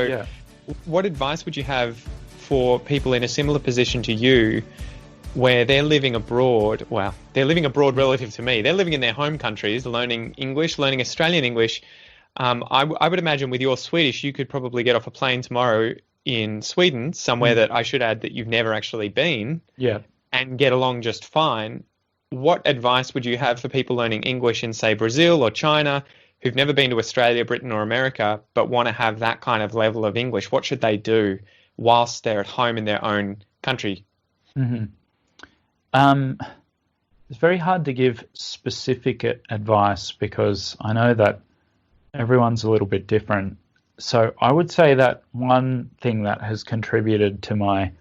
So Yeah. what advice would you have for people in a similar position to you where they're living abroad? Well, they're living abroad relative to me. They're living in their home countries, learning English, learning Australian English. I would imagine with your Swedish, you could probably get off a plane tomorrow in Sweden, somewhere that I should add that you've never actually been, Yeah. and get along just fine. What advice would you have for people learning English in, say, Brazil or China, who've never been to Australia, Britain, or America, but want to have that kind of level of English? What should they do whilst they're at home in their own country? Mm-hmm. It's very hard to give specific advice because I know that everyone's a little bit different. So I would say that one thing that has contributed to my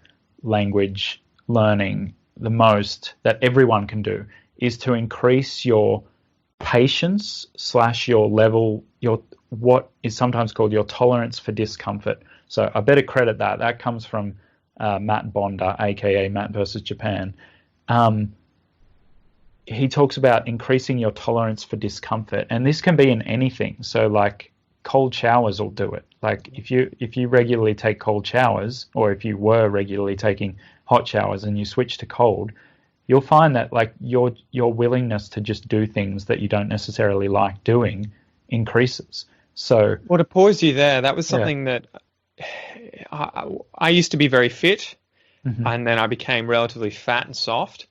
language learning the most that everyone can do is to increase your patience / your level, your what is sometimes called your tolerance for discomfort. So I better credit that. That comes from Matt Bonda, aka Matt versus Japan. He talks about increasing your tolerance for discomfort, and this can be in anything. So like cold showers will do it. Like if you regularly take cold showers, or if you were regularly taking hot showers and you switch to cold, you'll find that like your willingness to just do things that you don't necessarily like doing increases. So, well, to pause you there, that was something that I used to be very fit, and then I became relatively fat and soft,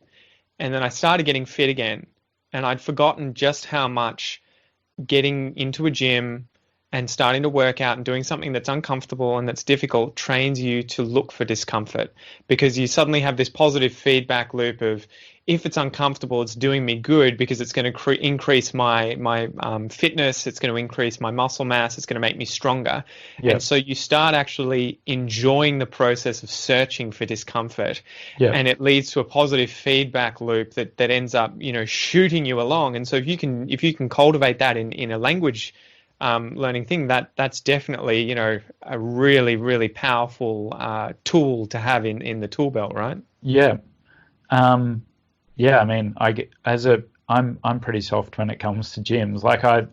and then I started getting fit again, and I'd forgotten just how much getting into a gym and starting to work out and doing something that's uncomfortable and that's difficult trains you to look for discomfort, because you suddenly have this positive feedback loop of, if it's uncomfortable, it's doing me good because it's going to increase my fitness, it's going to increase my muscle mass, it's going to make me stronger. Yep. And so you start actually enjoying the process of searching for discomfort. Yep. And it leads to a positive feedback loop that ends up, shooting you along. And so if you can cultivate that in a language learning thing, that's definitely, a really, really powerful tool to have in the tool belt, right? Yeah. Yeah, I mean, I'm pretty soft when it comes to gyms. I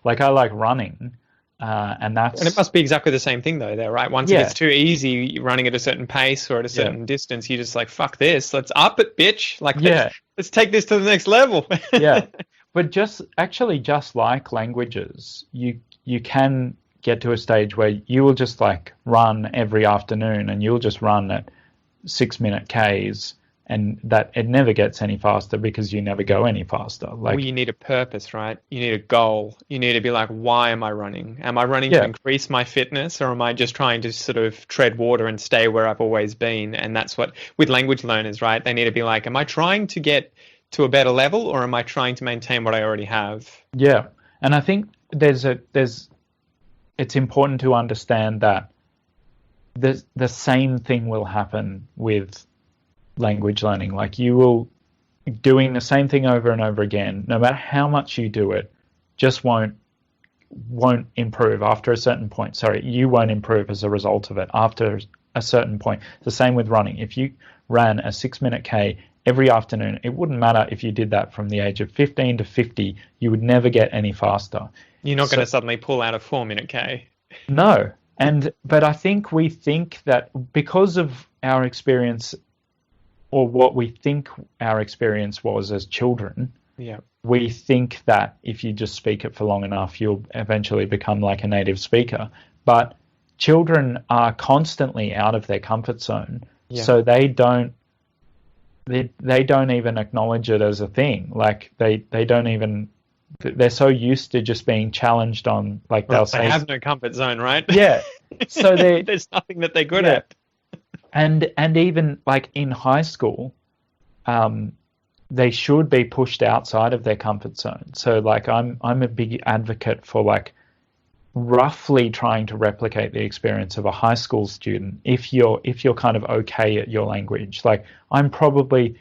like running, and it must be exactly the same thing though, there, right? Once it gets too easy, running at a certain pace or at a certain distance, you just like, fuck this, let's up it, bitch. Like, let's take this to the next level. Yeah, but just like languages, you can get to a stage where you will just like run every afternoon, and you'll just run at 6-minute Ks. And that it never gets any faster because you never go any faster. Like, you need a purpose, right? You need a goal. You need to be like, why am I running? Am I running to increase my fitness, or am I just trying to sort of tread water and stay where I've always been? And that's what, with language learners, right? They need to be like, am I trying to get to a better level, or am I trying to maintain what I already have? Yeah. And I think it's important to understand that the same thing will happen with language learning. Like, you will doing the same thing over and over again, no matter how much you do it, just won't improve after a certain point. Sorry, you won't improve as a result of it after a certain point. The same with running. If you ran a 6-minute K every afternoon, it wouldn't matter if you did that from the age of 15 to 50, you would never get any faster. You're not going to suddenly pull out a 4-minute K. No. But I think we think that because of our experience, or what we think our experience was as children, we think that if you just speak it for long enough, you'll eventually become like a native speaker. But children are constantly out of their comfort zone, so they don't even acknowledge it as a thing. Like they don't even. They're so used to just being challenged on, like, they'll say, they have no comfort zone, right? Yeah. So there's nothing that they're good at. And even like in high school, they should be pushed outside of their comfort zone. So like I'm a big advocate for like roughly trying to replicate the experience of a high school student if you're kind of okay at your language. Like, I'm probably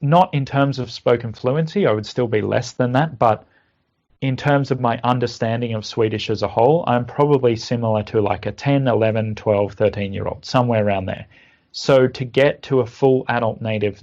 not in terms of spoken fluency, I would still be less than that, but in terms of my understanding of Swedish as a whole, I'm probably similar to like a 10, 11, 12, 13-year-old, somewhere around there. So to get to a full adult native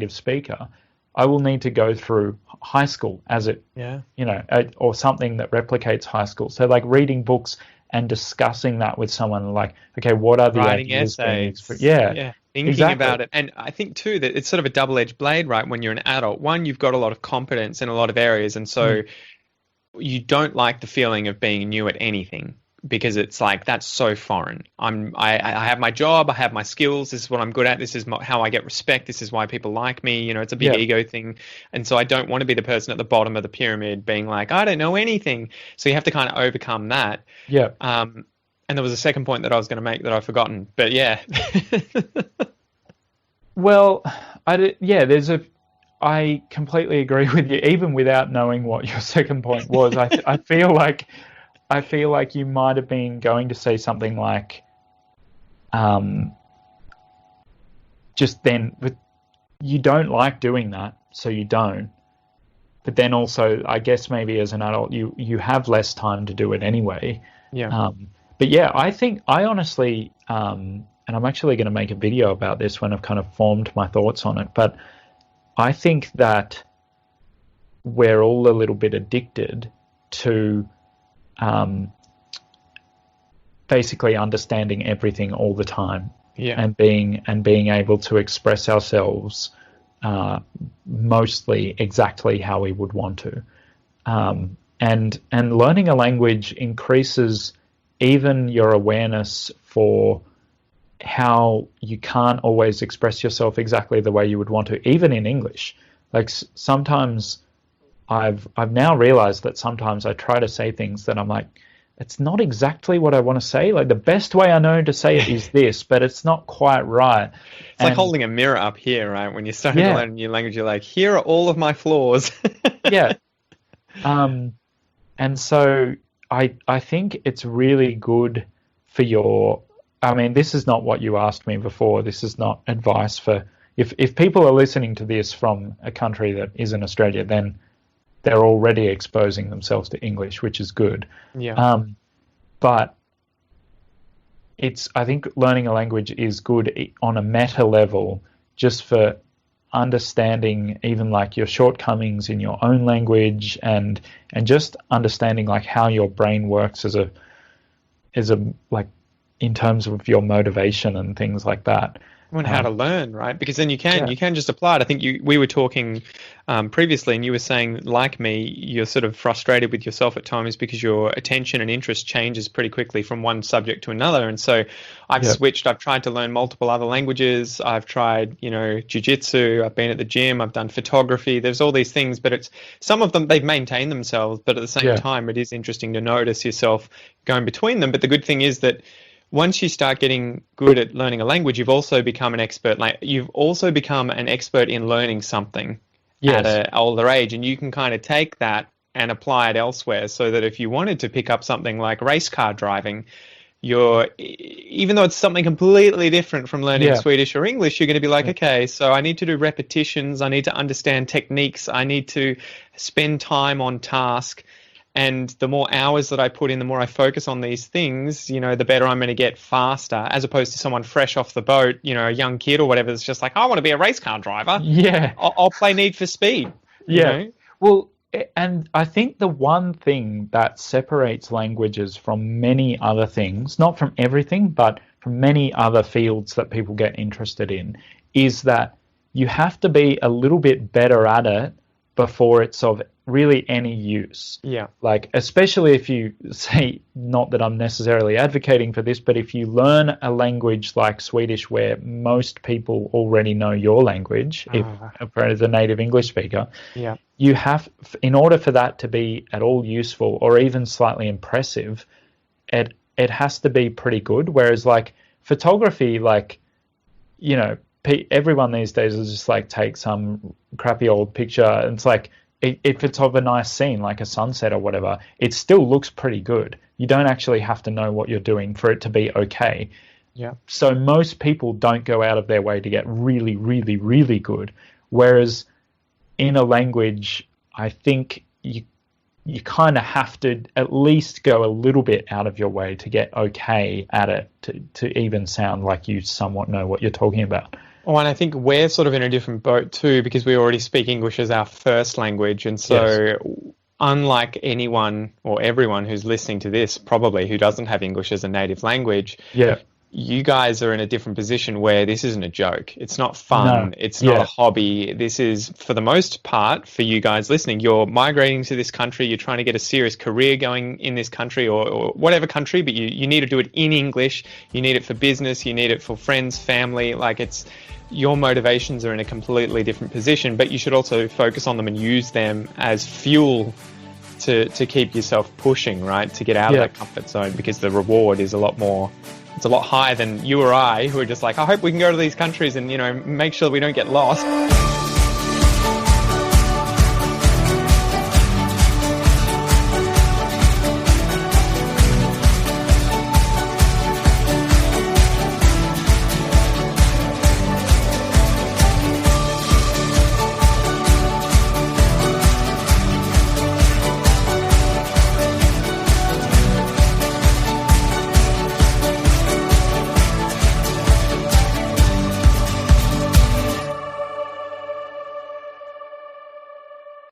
speaker, I will need to go through high school or something that replicates high school. So like reading books and discussing that with someone, like, okay, what are the Writing ideas being essays, expressed? Yeah, thinking exactly. about it. And I think too that it's sort of a double-edged blade, right? When you're an adult, one, you've got a lot of competence in a lot of areas, and so you don't like the feeling of being new at anything because it's like that's so foreign. I have my job, I have my skills, this is what I'm good at, this is how I get respect, this is why people like me, you know, it's a big ego thing. And so I don't want to be the person at the bottom of the pyramid being like, I don't know anything. So you have to kind of overcome that. Yeah. And there was a second point that I was going to make that I've forgotten, but yeah. Well, I completely agree with you, even without knowing what your second point was. I feel like you might have been going to say something like, just then, but you don't like doing that, so you don't. But then also, I guess maybe as an adult, you have less time to do it anyway. Yeah. But yeah, I honestly, and I'm actually going to make a video about this when I've kind of formed my thoughts on it, but I think that we're all a little bit addicted to basically understanding everything all the time, and being able to express ourselves mostly exactly how we would want to, and learning a language increases even your awareness for how you can't always express yourself exactly the way you would want to, even in English. Like sometimes I've now realized that sometimes I try to say things that I'm like, it's not exactly what I want to say. Like the best way I know to say it is this, but it's not quite right. It's like holding a mirror up here, right? When you're starting to learn a new language, you're like, here are all of my flaws. Yeah. And so I think it's really good for your, I mean, this is not what you asked me before. This is not advice for, if people are listening to this from a country that isn't Australia, then they're already exposing themselves to English, which is good. Yeah. But I think learning a language is good on a meta level, just for understanding even like your shortcomings in your own language, and just understanding like how your brain works as a like in terms of your motivation and things like that. And how to learn, right? Because then you can just apply it. I think we were talking previously, and you were saying, like me, you're sort of frustrated with yourself at times because your attention and interest changes pretty quickly from one subject to another. And so I've switched. I've tried to learn multiple other languages. I've tried, jiu-jitsu. I've been at the gym. I've done photography. There's all these things, but it's some of them, they've maintained themselves. But at the same time, it is interesting to notice yourself going between them. But the good thing is that once you start getting good at learning a language, you've also become an expert. Like you've also become an expert in learning something at an older age, and you can kind of take that and apply it elsewhere. So that if you wanted to pick up something like race car driving, even though it's something completely different from learning Swedish or English, you're going to be like, okay, so I need to do repetitions. I need to understand techniques. I need to spend time on task. And the more hours that I put in, the more I focus on these things, the better I'm going to get faster, as opposed to someone fresh off the boat, a young kid or whatever that's just like, I want to be a race car driver. Yeah. I'll play Need for Speed. Yeah. Well, and I think the one thing that separates languages from many other things, not from everything, but from many other fields that people get interested in, is that you have to be a little bit better at it before it's of really any use. Yeah. Like, especially if you say, not that I'm necessarily advocating for this, but if you learn a language like Swedish where most people already know your language, if as a native English speaker, you have, in order for that to be at all useful or even slightly impressive, it has to be pretty good. Whereas like photography, like, everyone these days will just like take some crappy old picture, and it's like, if it's of a nice scene like a sunset or whatever, it still looks pretty good. You don't actually have to know what you're doing for it to be okay. Yeah. So most people don't go out of their way to get really, really, really good. Whereas in a language, I think you kind of have to at least go a little bit out of your way to get okay at it, to even sound like you somewhat know what you're talking about. Oh, and I think we're sort of in a different boat too, because we already speak English as our first language. And so unlike anyone or everyone who's listening to this, probably who doesn't have English as a native language, Yeah. you guys are in a different position where this isn't a joke. It's not fun. No. It's Yeah. not a hobby. This is, for the most part, for you guys listening, you're migrating to this country. You're trying to get a serious career going in this country or whatever country, but you need to do it in English. You need it for business. You need it for friends, family. Like, it's, your motivations are in a completely different position, but you should also focus on them and use them as fuel to keep yourself pushing, right? To get out of that comfort zone, because the reward is a lot more, it's a lot higher than you or I, who are just like, I hope we can go to these countries and, you know, make sure we don't get lost.